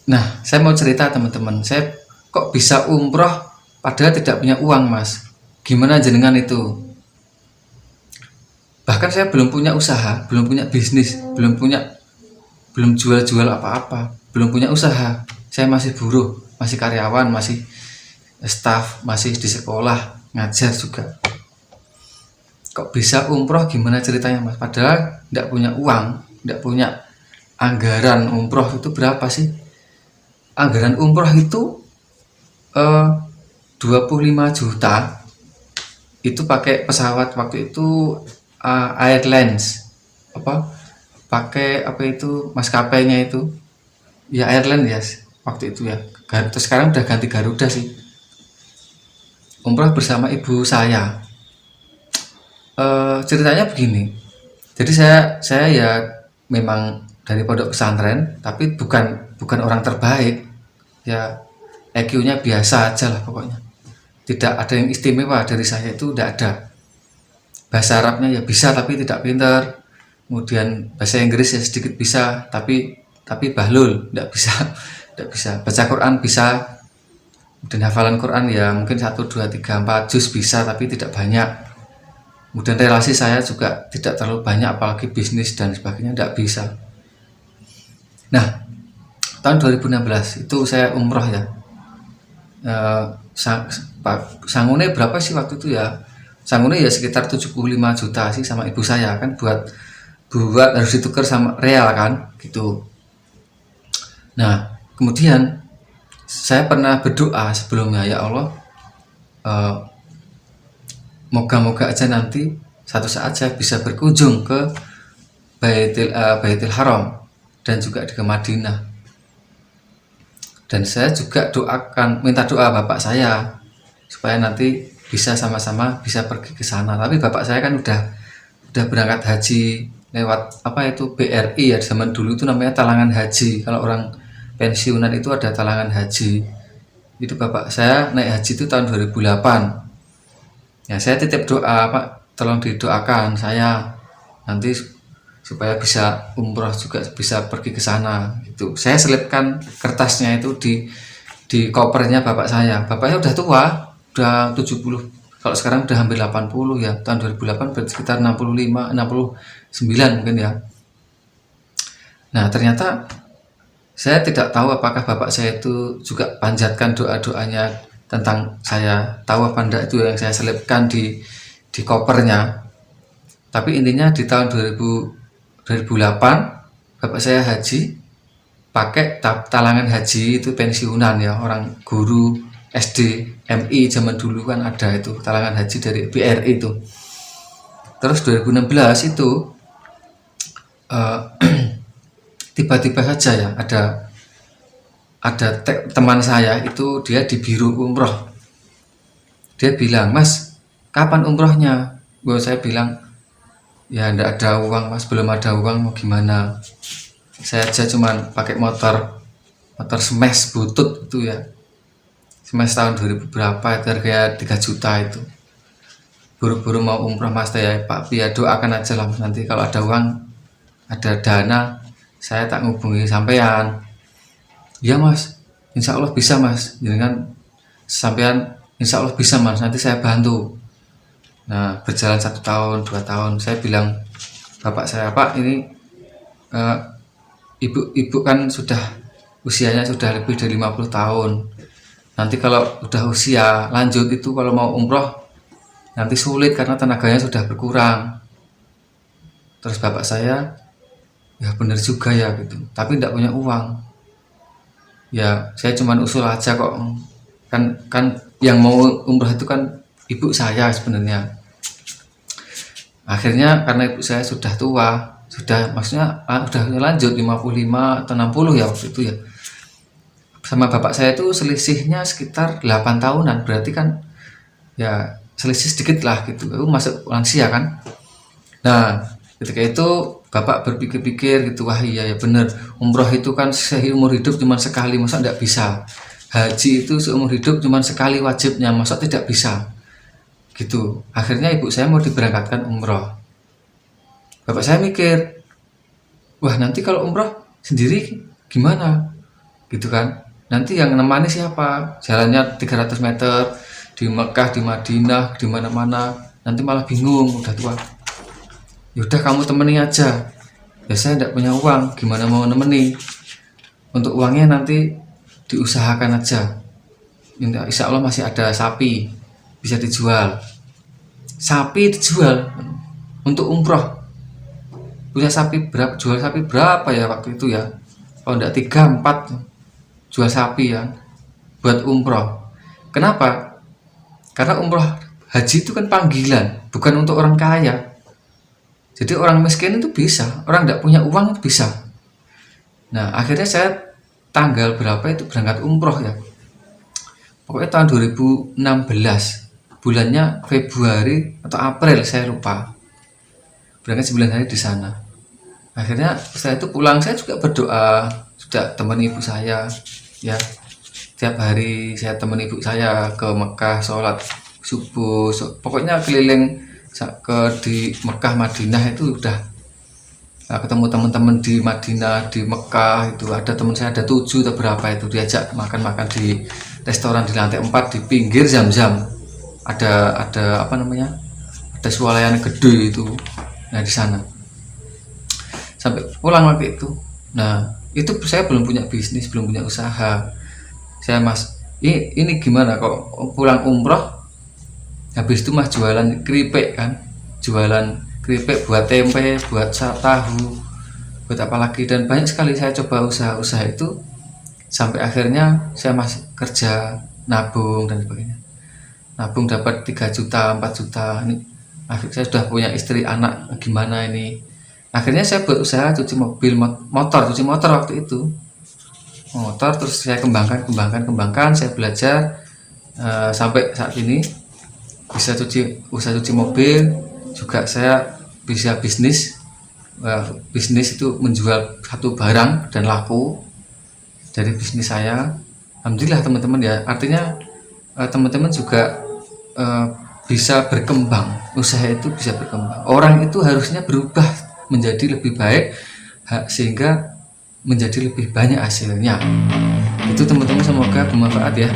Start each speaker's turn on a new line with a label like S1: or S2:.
S1: Nah, saya mau cerita teman-teman, saya kok bisa umroh padahal tidak punya uang, Mas. Gimana jenengan itu? Bahkan saya belum punya usaha, belum punya bisnis, belum jual-jual apa-apa, belum punya usaha. Saya masih buruh, masih karyawan, masih staff, masih di sekolah, ngajar juga. Kok bisa umroh gimana ceritanya, Mas? Padahal tidak punya uang, tidak punya anggaran umroh itu berapa sih? Anggaran umroh itu eh, 25 juta itu pakai pesawat waktu itu, Airlines, apa pakai apa itu maskapainya itu ya Airlines ya waktu itu ya. Terus sekarang udah ganti Garuda sih. Umroh bersama ibu saya. Ceritanya begini, jadi saya ya memang dari pondok pesantren tapi bukan bukan orang terbaik ya, EQ-nya biasa aja lah pokoknya, tidak ada yang istimewa dari saya, itu tidak ada. Bahasa Arabnya ya bisa tapi tidak pintar, kemudian bahasa Inggris ya sedikit bisa tapi bahlul, tidak bisa tidak bisa. Baca Quran bisa, dan hafalan Quran ya mungkin 1 2 3 4 juz bisa tapi tidak banyak. Kemudian relasi saya juga tidak terlalu banyak, apalagi bisnis dan sebagainya tidak bisa. Nah, tahun 2016 itu saya umroh ya. Sangune berapa sih waktu itu ya? Sangune ya sekitar 75 juta sih sama ibu saya kan, buat harus ditukar sama real kan gitu. Nah, kemudian saya pernah berdoa sebelumnya, ya Allah, eh, moga-moga aja nanti satu saat saya bisa berkunjung ke Baitul Haram dan juga ke Madinah. Dan saya juga minta doa bapak saya supaya nanti bisa sama-sama bisa pergi ke sana. Tapi bapak saya kan udah berangkat haji lewat apa itu BRI ya, zaman dulu itu namanya talangan haji. Kalau orang pensiunan itu ada talangan haji. Itu bapak saya naik haji itu tahun 2008. Ya saya titip doa, Pak, tolong didoakan saya nanti supaya bisa umroh juga bisa pergi ke sana gitu. Saya selipkan kertasnya itu di kopernya bapak saya. Bapaknya udah tua, udah 70. Kalau sekarang udah hampir 80 ya. Tahun 2008 berarti sekitar 65, 69 mungkin ya. Nah, ternyata saya tidak tahu apakah bapak saya itu juga panjatkan doa-doanya tentang saya. Tahu apa enggak itu yang saya selipkan di kopernya. Tapi intinya di tahun 2008 bapak saya haji pakai talangan haji, itu pensiunan ya, orang guru SD MI zaman dulu kan ada itu talangan haji dari BRI itu. Terus 2016 itu eh, tiba-tiba saja ya ada teman saya itu, dia di biro umroh. Dia bilang, Mas, kapan umrohnya? Saya bilang, ya enggak ada uang, Mas, belum ada uang, mau gimana? Saya aja cuman pakai motor smash butut itu ya, smash tahun 2000 berapa itu harganya 3 juta itu. Buru-buru mau umroh, Mas, ya Pak, ya doakan aja lah, nanti kalau ada uang, ada dana, saya tak ngubungi sampean. Ya, Mas, insya Allah bisa, Mas, jangan sampean, insya Allah bisa, Mas, nanti saya bantu. Nah, berjalan 1 tahun 2 tahun, saya bilang bapak saya, Pak, ini ibu kan sudah usianya sudah lebih dari 50 tahun. Nanti kalau udah usia lanjut itu kalau mau umroh nanti sulit karena tenaganya sudah berkurang. Terus bapak saya, ya bener juga ya gitu, tapi tidak punya uang. Ya saya cuma usul aja kok, kan yang mau umroh itu kan ibu saya sebenarnya. Akhirnya karena ibu saya sudah tua, sudah maksudnya udah lanjut 55 atau 60 ya waktu itu ya, sama bapak saya itu selisihnya sekitar 8 tahunan, berarti kan ya selisih sedikit lah gitu, itu masuk lansia kan. Nah, ketika itu bapak berpikir-pikir gitu, wah iya ya bener, umroh itu kan seumur hidup cuma sekali, masa tidak bisa? Haji itu seumur hidup cuma sekali wajibnya, masa tidak bisa? Gitu. Akhirnya ibu saya mau diberangkatkan umroh. Bapak saya mikir, wah nanti kalau umroh sendiri gimana? gitu kan. Nanti yang nemani siapa? Jalannya 300 meter di Mekah, di Madinah, di mana-mana, nanti malah bingung udah tua. Yaudah kamu temani aja. Ya saya tidak punya uang, gimana mau nemeni? Untuk uangnya nanti diusahakan aja. Insya Allah masih ada sapi bisa dijual. Sapi dijual untuk umroh. Punya sapi berapa? Jual sapi berapa ya waktu itu ya? Kalau enggak 3, 4 jual sapi ya buat umroh. Kenapa? Karena umroh haji itu kan panggilan, bukan untuk orang kaya. Jadi orang miskin itu bisa, orang tidak punya uang itu bisa. Nah akhirnya saya tanggal berapa itu berangkat umroh ya. Pokoknya tahun 2016, bulannya Februari atau April saya lupa. Berangkat 9 hari di sana. Akhirnya setelah itu pulang saya juga berdoa, sudah teman ibu saya ya. Tiap hari saya teman ibu saya ke Mekah sholat subuh, pokoknya keliling ke di Mekah Madinah itu udah. Nah, ketemu teman-teman di Madinah, di Mekah itu ada teman saya ada 7 atau berapa itu diajak makan-makan di restoran di lantai 4 di pinggir Zam-Zam. Ada apa namanya? Ada swalayan gede itu. Nah, di sana. Sampai pulang waktu itu. Nah, itu saya belum punya bisnis, belum punya usaha. Saya Mas, ini gimana kok pulang umroh habis itu Mas jualan keripik kan, jualan keripik buat tempe, buat tahu, buat apa lagi, dan banyak sekali saya coba usaha-usaha itu sampai akhirnya saya masih kerja nabung dan sebagainya. Nabung dapat 3 juta, 4 juta. Ini akhirnya saya sudah punya istri, anak, gimana ini? Akhirnya saya buat usaha cuci motor waktu itu. Motor terus saya kembangkan, saya belajar sampai saat ini bisa usaha cuci mobil, juga saya bisa bisnis. Bisnis itu menjual satu barang dan laku dari bisnis saya. Alhamdulillah teman-teman ya, artinya teman-teman juga bisa berkembang, usaha itu bisa berkembang. Orang itu harusnya berubah menjadi lebih baik sehingga menjadi lebih banyak hasilnya. Itu teman-teman, semoga bermanfaat ya.